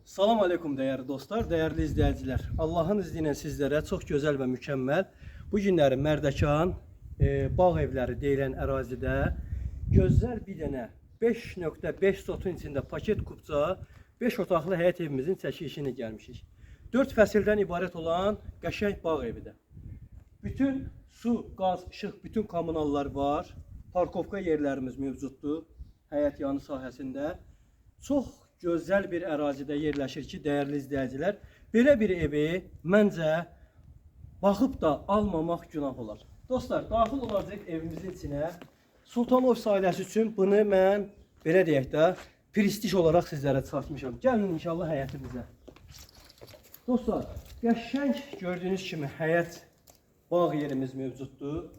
Salam aleykum değerli dostlar, değerli izleyiciler. Allah'ın izniyle sizlere çok güzel ve mükemmel bu günləri Mərdəkan bağ evləri deyilən ərazidə gözəl bir dənə 5.5 sotun içində paket kupça 5 otaqlı həyət evimizin çəkilişini gəlmişik. 4 fəsildən ibarət olan qəşəng bağ evidir. Bütün su, qaz, işıq, bütün kommunallar var. Parkovka yerlərimiz mövcuddur həyət yanı sahəsində. Çox gözəl bir ərazidə yerləşir ki, dəyərli izləyicilər, belə bir evi məncə baxıb da almamaq günah olar. Dostlar, daxil olacaq evimizin içinə. Sultanov ailəsi üçün bunu mən belə deyək də prestij olaraq sizlərə çatmışam. Gəlin inşallah həyətimizə. Dostlar, qəşəng gördüyünüz kimi həyət bağ yerimiz mövcuddur.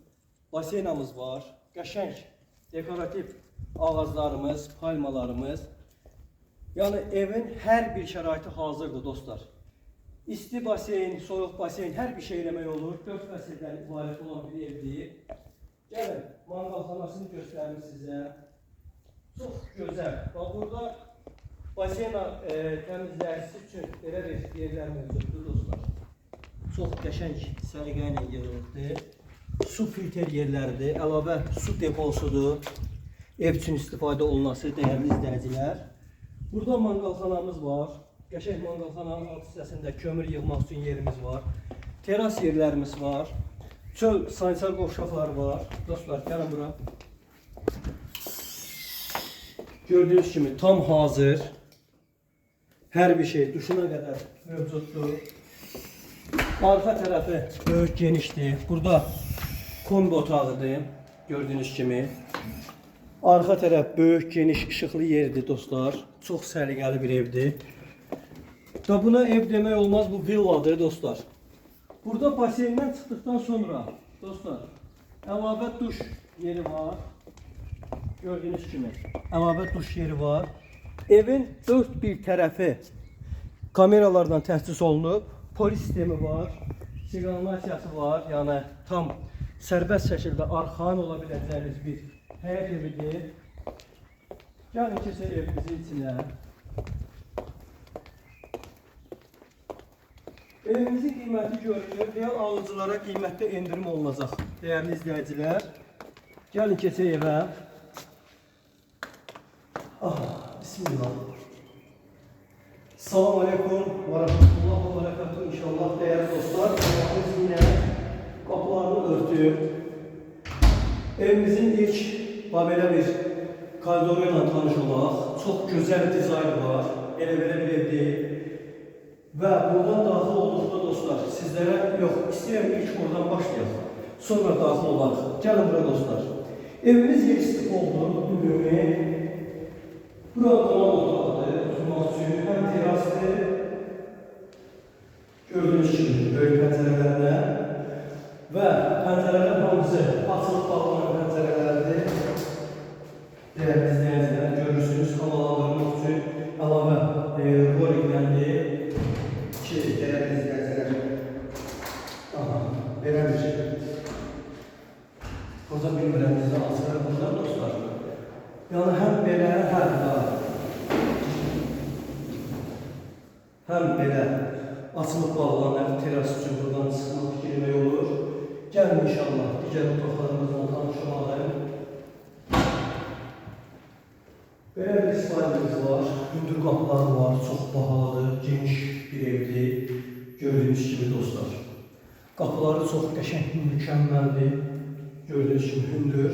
Baseynamız var. Qəşəng dekorativ ağaclarımız, palmalarımız. Yani evin her bir şəraiti hazırdır dostlar. İsti baseyn, soyuq baseyn, hər bir şey eləmək olur. 4 fəsildən ibarət olan bir evdir. Gəlin, mangalxanasını göstərim sizə. Çox gözəl. Bax, burada baseyna təmizləyicisi üçün belə bir yerlər mövcuddur dostlar. Çox qəşəng səliqə ilə yığılıbdır. Su filter yerləridir, əlavə su deposudur. Ev üçün istifadə olunması dəyərli izləyicilər. Burada mangalxanamız var. Qəşəng mangalxananın alt hissəsində kömür yığmaq üçün yerimiz var. Teras yerlərimiz var. Çöl sanitar qovşaqları var. Dostlar, gəlin bura. Gördüyünüz kimi tam hazır. Hər bir şey duşuna qədər mövcuddur. Arxa tərəfi böyük genişdir. Burada kombi otağıdır. Gördüyünüz kimi. Arxa tərəf böyük, geniş, işıqlı yerdir dostlar. Çox səliqəli bir evdir. Da buna ev demək olmaz, bu villadır dostlar. Burada baseyndən çıxdıqdan sonra dostlar, əlavə duş yeri var. Gördüyünüz kimi əlavə duş yeri var. Evin dörd bir tərəfi kameralardan təchiz olunub. Polis sistemi var. Siqnalizasiyası var. Yəni tam sərbəst şəkildə arxan ola biləcəyiniz bir həyət evidir. Gəlin keçək evimizin içinə. Evimizin qiyməti görünür. Real alıcılara qiymətdə endirim olunacaq. Dəyərli izləyicilər. Gəlin keçək evə. Bismillah. Salam aleykum və rəhmətullah və bərəkatuhu. İnşallah dəyərli dostlar. Biz yine qapılarını örtüb. Evimizin ilk belə bir koridoru ilə tanış olaq. Çox gözəl dizayn var. Elə-belə bir ev deyil. Və buradan daxil olduqda dostlar, sizlərə yox, istəyirəm ilk oradan başlayaq. Sonra daxil olarıq. Gəlin bura dostlar. Evimiz yer istif oldu. Ümumi. Bura qonaq otaqdır. Oturmaq üçün. Həm terasdır. Gördüyünüz kimi böyük pəncərələrlə. Və pəncərələr hamısı açılıb bağlanan pəncərələrdir. Dəyərli izləyicilər, görürsünüz, havalandırmaq üçün əlavə rolikləndi ki, dəyərli izləyicilər, belə bir şey. Burada bilmirəm, bizdə açılır bunlar dostlar. Yəni, həm belə, həm belə açılıb bağlanan teras üçün buradan çıxmaq girmək olur. Gəlin inşallah, digər otaqlarımızla tanış olalım. Belə bir slidimiz var, hündür qapıları var, çox bahalıdır, geniş bir evdir. Gördüyünüz kimi dostlar. Qapıları çox qəşəng, mükəmməldir. Gördüyünüz kimi hündür.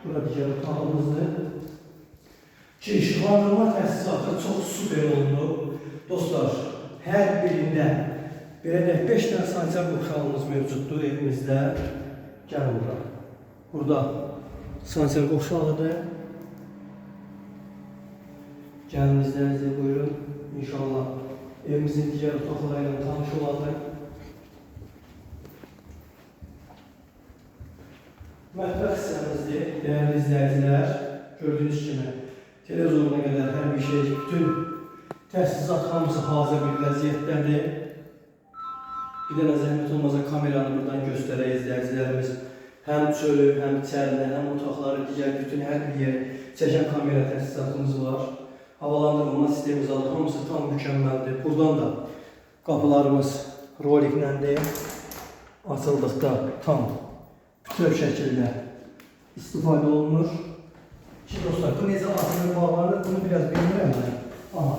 Burada digər otağımızdır. Ki, işıqlandırma təsisatı çox süper olunub. Dostlar, hər birində belə 5 dənə sanitar qovşağımız mövcuddur evimizdə. Gəlin bura. Burada sanitar qovşağıdır. Gəlin izləyinizi buyurun. İnşallah evimizin digər otaqlarıyla tanış olalım. Mətbəx hissəmizdir, dəyərli izləyicilər. Gördüyünüz kimi televizoruna qədər hər bir şey, bütün təchizat hamısı hazır bir vəziyyətdədir. Bir dənə zəhmət olmasa kameranı buradan göstərək izləyicilərimiz. Həm çölü, həm çəlini, həm otaqları, digər bütün hər bir yeri çəkən kamera təchizatımız var. havalandırılma sistemi zaten hamısı tam mükemmeldir. Buradan da kapılarımız roliklə açıldıqda tam bütöv şəkildə istifadə olunur. Şimdi dostlar, bu necə açılır, bağlanır, bunu biraz bilmirəm mən. Aha,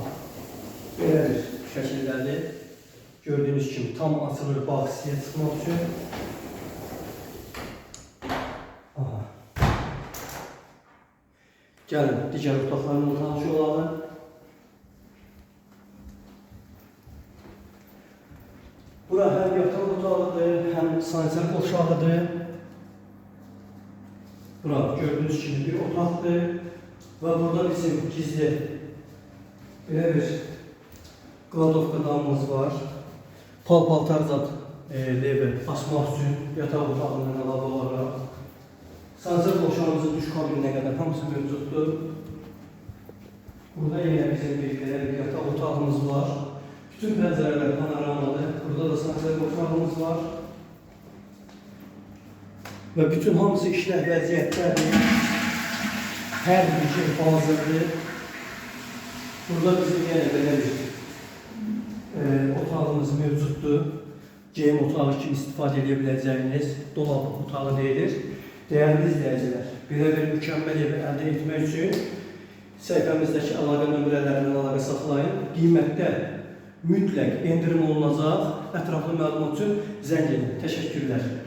belə bir şəkildədir. Gördüyünüz kimi tam açılır bağ hissəyə çıxmaq üçün. Aha. Gəlin, digər otaqlarla tanış olalım. Bura həm yataq otağıdır, həm sanitar qoşağıdır. Bura gördüyünüz kimi bir otaqdır və burada bizim gizli belə bir qladovka damımız var. Pal-paltar zat levi asmaq üçün yataq otağından əlavə olaraq. Sanitar qoşağımızın duş kabininə qədər hamısı mövcuddur. Burada yenə bizim bir belə bir yataq otağımız var. Bütün pəncərələr panoramadır. Burada da sanitar qoşağımız var. Və bütün hamısı işləh vəziyyətdədir. Hər bir şey hazırdır. Burada bizim yenə belə bir otağımız mövcuddur. Geyim otağı kimi istifadə edə biləcəyiniz dolab otağı deyilir. Dəyərli izləyicilər, belə bir mükəmməl evi əldə etmək üçün səhifəmizdəki əlaqə nömrələrindən əlaqə saxlayın. Qiymətdə mütləq endirim olunacaq. Ətraflı məlumat üçün zəng edin. Təşəkkürlər.